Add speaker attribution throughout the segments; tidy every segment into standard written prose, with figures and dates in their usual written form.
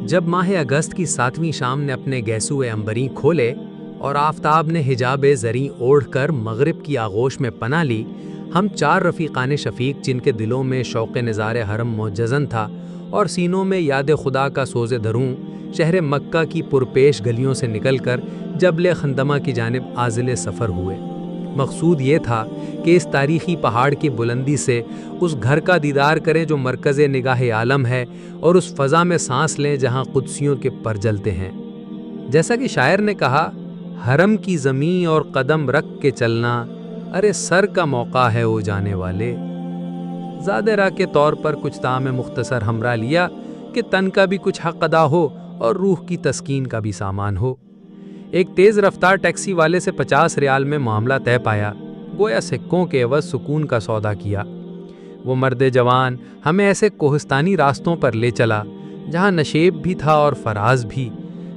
Speaker 1: جب ماہ اگست کی 7ویں شام نے اپنے گیسوئے عنبریں کھولے اور آفتاب نے حجاب زریں اوڑھ کر مغرب کی آغوش میں پناہ لی، ہم 4 رفیقان شفیق جن کے دلوں میں شوق نظار حرم معجزن تھا اور سینوں میں یاد خدا کا سوز دروں، شہر مکہ کی پرپیش گلیوں سے نکل کر جبل خندمہ کی جانب عازل سفر ہوئے۔ مقصود یہ تھا کہ اس تاریخی پہاڑ کی بلندی سے اس گھر کا دیدار کریں جو مرکز نگاہ عالم ہے، اور اس فضا میں سانس لیں جہاں قدسیوں کے پر جلتے ہیں۔ جیسا کہ شاعر نے کہا، حرم کی زمین اور قدم رکھ کے چلنا، ارے سر کا موقع ہے وہ جانے والے۔ زاد راہ کے طور پر کچھ طعام مختصر ہمراہ لیا کہ تن کا بھی کچھ حق ادا ہو اور روح کی تسکین کا بھی سامان ہو۔ ایک تیز رفتار ٹیکسی والے سے 50 ریال میں معاملہ طے پایا، گویا سکوں کے عوض سکون کا سودا کیا۔ وہ مرد جوان ہمیں ایسے کوہستانی راستوں پر لے چلا جہاں نشیب بھی تھا اور فراز بھی،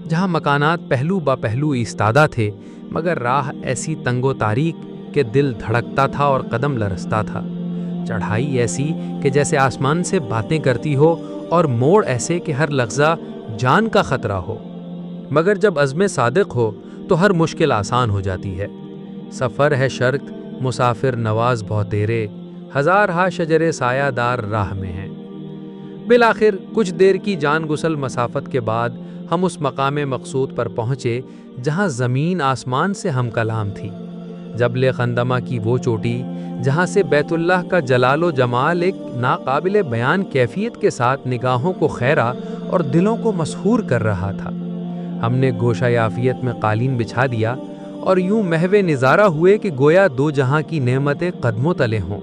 Speaker 1: جہاں مکانات پہلو با پہلو ایستادہ تھے، مگر راہ ایسی تنگ و تاریک کہ دل دھڑکتا تھا اور قدم لرزتا تھا، چڑھائی ایسی کہ جیسے آسمان سے باتیں کرتی ہو، اور موڑ ایسے کہ ہر لحظہ جان کا خطرہ ہو۔ مگر جب عزم صادق ہو تو ہر مشکل آسان ہو جاتی ہے۔ سفر ہے شرط مسافر نواز بہتیرے، ہزارہا شجر سایہ دار راہ میں ہیں۔ بالآخر کچھ دیر کی جان گسل مسافت کے بعد ہم اس مقام مقصود پر پہنچے جہاں زمین آسمان سے ہم کلام تھی، جبل خندمہ کی وہ چوٹی جہاں سے بیت اللہ کا جلال و جمال ایک ناقابل بیان کیفیت کے ساتھ نگاہوں کو خیرہ اور دلوں کو مسحور کر رہا تھا۔ ہم نے گوشہ عافیت میں قالین بچھا دیا اور یوں محو نظارہ ہوئے کہ گویا دو جہاں کی نعمتیں قدموں تلے ہوں۔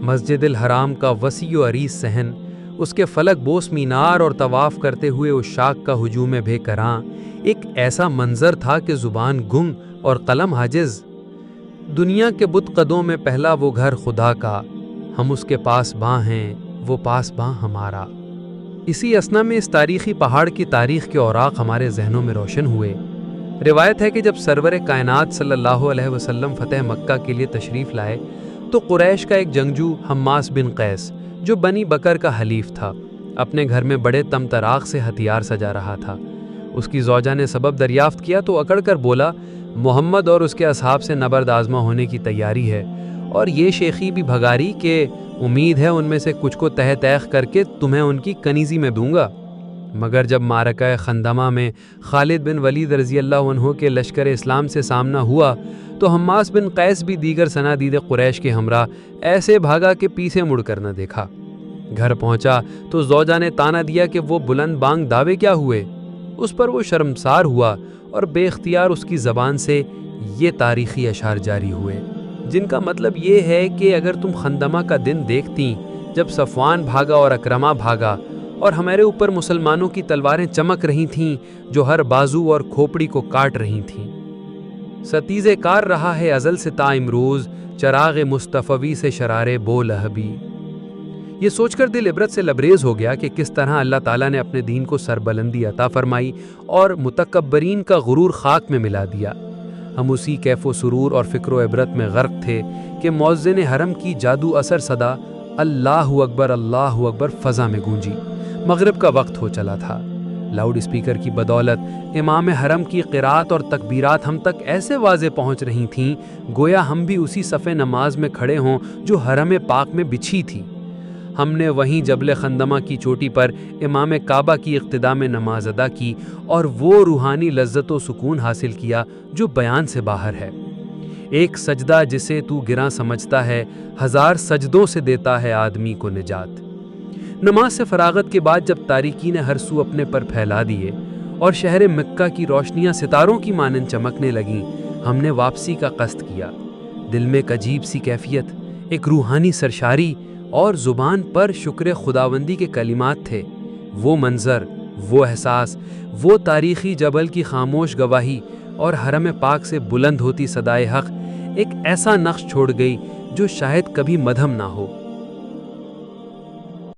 Speaker 1: مسجد الحرام کا وسیع و عریض صحن، اس کے فلک بوس مینار اور طواف کرتے ہوئے عشاق کا ہجوم بے کراں ایک ایسا منظر تھا کہ زبان گنگ اور قلم عاجز۔ دنیا کے بت قدوں میں پہلا وہ گھر خدا کا، ہم اس کے پاس باں ہیں، وہ پاس باں ہمارا۔ اسی اثنا میں اس تاریخی پہاڑ کی تاریخ کے اوراق ہمارے ذہنوں میں روشن ہوئے۔ روایت ہے کہ جب سرور کائنات صلی اللہ علیہ وسلم فتح مکہ کے لیے تشریف لائے تو قریش کا ایک جنگجو حماس بن قیس، جو بنی بکر کا حلیف تھا، اپنے گھر میں بڑے طمطراق سے ہتھیار سجا رہا تھا۔ اس کی زوجہ نے سبب دریافت کیا تو اکڑ کر بولا، محمد اور اس کے اصحاب سے نبرد آزما ہونے کی تیاری ہے، اور یہ شیخی بھی بھگاری کہ امید ہے ان میں سے کچھ کو تہ تیخ کر کے تمہیں ان کی کنیزی میں دوں گا۔ مگر جب معرکہ خندمہ میں خالد بن ولید رضی اللہ عنہ کے لشکر اسلام سے سامنا ہوا تو حماس بن قیس بھی دیگر صنادید قریش کے ہمراہ ایسے بھاگا کہ پیچھے مڑ کر نہ دیکھا۔ گھر پہنچا تو زوجہ نے تانا دیا کہ وہ بلند بانگ دعوے کیا ہوئے۔ اس پر وہ شرمسار ہوا اور بے اختیار اس کی زبان سے یہ تاریخی اشعار جاری ہوئے، جن کا مطلب یہ ہے کہ اگر تم خندمہ کا دن دیکھتی جب صفوان بھاگا اور اکرمہ بھاگا اور ہمارے اوپر مسلمانوں کی تلواریں چمک رہی تھیں جو ہر بازو اور کھوپڑی کو کاٹ رہی تھیں۔ ستیز کار رہا ہے ازل سے تا امروز، چراغ مصطفی سے شرارے بو لہبی۔ یہ سوچ کر دل عبرت سے لبریز ہو گیا کہ کس طرح اللہ تعالیٰ نے اپنے دین کو سربلندی عطا فرمائی اور متکبرین کا غرور خاک میں ملا دیا۔ ہم اسی کیف و سرور اور فکر و عبرت میں غرق تھے کہ مؤذن حرم کی جادو اثر صدا اللہ اکبر فضا میں گونجی۔ مغرب کا وقت ہو چلا تھا۔ لاؤڈ اسپیکر کی بدولت امام حرم کی قرات اور تکبیرات ہم تک ایسے واضح پہنچ رہی تھیں گویا ہم بھی اسی صف نماز میں کھڑے ہوں جو حرم پاک میں بچھی تھی۔ ہم نے وہیں جبل خندمہ کی چوٹی پر امام کعبہ کی اقتداء میں نماز ادا کی اور وہ روحانی لذت و سکون حاصل کیا جو بیان سے باہر ہے۔ ایک سجدہ جسے تو گراں سمجھتا ہے، 1000 سجدوں سے دیتا ہے آدمی کو نجات۔ نماز سے فراغت کے بعد جب تاریکین ہر سو اپنے پر پھیلا دیے اور شہر مکہ کی روشنیاں ستاروں کی مانند چمکنے لگیں، ہم نے واپسی کا قصد کیا۔ دل میں ایک عجیب سی کیفیت، ایک روحانی سرشاری اور زبان پر شکر خداوندی کے کلمات تھے۔ وہ منظر، وہ احساس، وہ تاریخی جبل کی خاموش گواہی اور حرم پاک سے بلند ہوتی صدائے حق ایک ایسا نقش چھوڑ گئی جو شاید کبھی مدھم نہ ہو۔